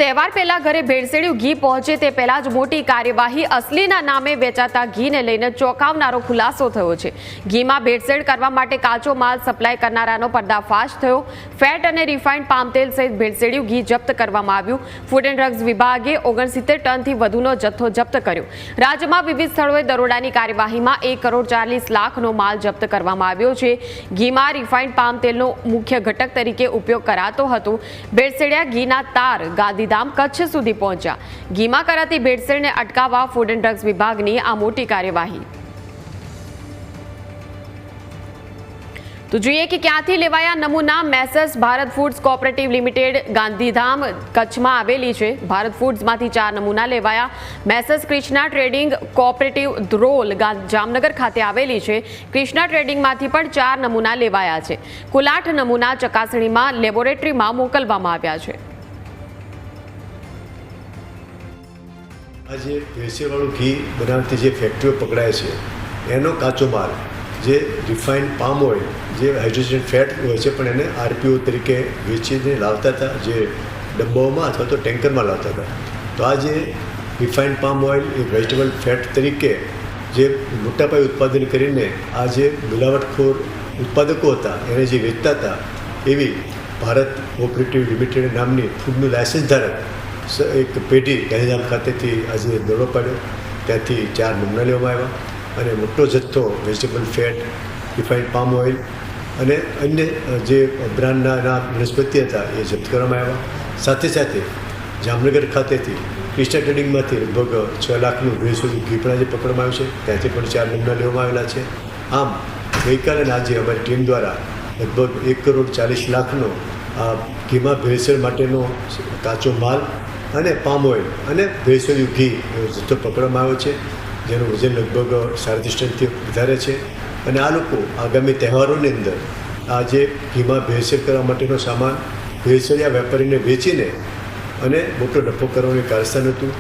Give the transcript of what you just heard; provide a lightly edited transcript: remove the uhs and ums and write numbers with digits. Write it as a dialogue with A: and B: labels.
A: તહેવાર પહેલા ઘરે ભેળસેળ્યું ઘી પહોંચે તે પહેલા જ મોટી કાર્યવાહી અસલીના નામે વેચાતા ઘીને લઈને ચોંકાવનારો ખુલાસો થયો છે। ઘીમાં ભેળસેળ કરવા માટે કાચો માલ સપ્લાય કરનારાનો પર્દાફાશ થયો। ફેટ અને રિફાઇન્ડ પામ તેલ સહિત ભેળસેળ્યું ઘી જપ્ત કરવામાં આવ્યું। ફૂડ એન્ડ ડ્રગ્સ વિભાગે 69 ટનથી વધુનો જથ્થો જપ્ત કર્યો। રાજ્યમાં વિવિધ સ્થળોએ દરોડાની કાર્યવાહીમાં 1,40,00,000નો માલ જપ્ત કરવામાં આવ્યો છે। ઘીમાં રિફાઇન્ડ પામ તેલનો મુખ્ય ઘટક તરીકે ઉપયોગ કરાતો હતો। ભેળસેળ્યા ઘીના તાર ગાંધીધામ કચ્છ સુધી પહોંચ્યા। ઘીમાં કરાતી ભેળસેળને અટકાવવા ફૂડ એન્ડ ડ્રગ્સ વિભાગની આ મોટી કાર્યવાહી। તો જોઈએ કે ક્યાંથી લેવાયા નમૂના। Messrs Bharat foods cooperative limited Gandhidham કચ્છમાં આવેલી છે। ભારત ફૂડ્સમાંથી 4 નમૂના લેવાયા। Messrs Krishna trading cooperative Dhrol Jamnagar ખાતે આવેલી છે। કૃષ્ણા ટ્રેડિંગમાંથી પણ 4 નમૂના લેવાયા છે। કુલ 8 નમૂના ચકાસણીમાં લેબોરેટરીમાં મોકલવામાં આવ્યા છે।
B: આજે ભેળસેળવાળું ઘી બનાવતી જે ફેક્ટરીઓ પકડાય છે એનો કાચો માલ જે રિફાઇન્ડ પામ ઓઇલ જે હાઇડ્રોજન ફેટ હોય છે પણ એને આરપીઓ તરીકે વેચીને લાવતા હતા, જે ડબ્બાઓમાં અથવા તો ટેન્કરમાં લાવતા હતા। તો આ જે રિફાઇન્ડ પામ ઓઇલ એ વેજીટેબલ ફેટ તરીકે જે મોટા પાયે ઉત્પાદન કરીને આ જે મિલાવટખોર ઉત્પાદકો હતા એને જે વેચતા હતા એવી ભારત કોઓપરેટિવ લિમિટેડ નામની ફૂડનું લાયસન્સ ધારક એક પેઢી ગાંધીધામ ખાતેથી આજે દરોડો પાડ્યો। ત્યાંથી 4 નમૂના લેવામાં આવ્યા અને મોટો જથ્થો vegetable fat, refined palm oil અને અન્ય જે બ્રાન્ડના વનસ્પતિ હતા એ જપ્ત કરવામાં આવ્યા। સાથે સાથે જામનગર ખાતેથી કૃષ્ણા ટ્રેડિંગમાંથી લગભગ 6 લાખનું ભેળસેળનું ઘી પણ આજે પકડવામાં આવ્યું છે। ત્યાંથી પણ 4 નમૂના લેવામાં આવેલા છે। આમ ગઈકાલે અને આજે અમારી ટીમ દ્વારા લગભગ 1,40,00,000નો આ ઘીમાં ભેળસેળ માટેનો કાચો માલ અને પામ ઓઇલ અને ભેળસેળ્યું ઘી જથ્થો પકડવામાં આવ્યો છે, જેનું વજન લગભગ 37 ટનથી વધારે છે। અને આ લોકો આગામી તહેવારોની અંદર આ જે ઘીમાં ભેળસેળ કરવા માટેનો સામાન ભેળસેળિયા વેપારીને વેચીને અને મોટો નફો કરવાનું કારસ્તાન હતું।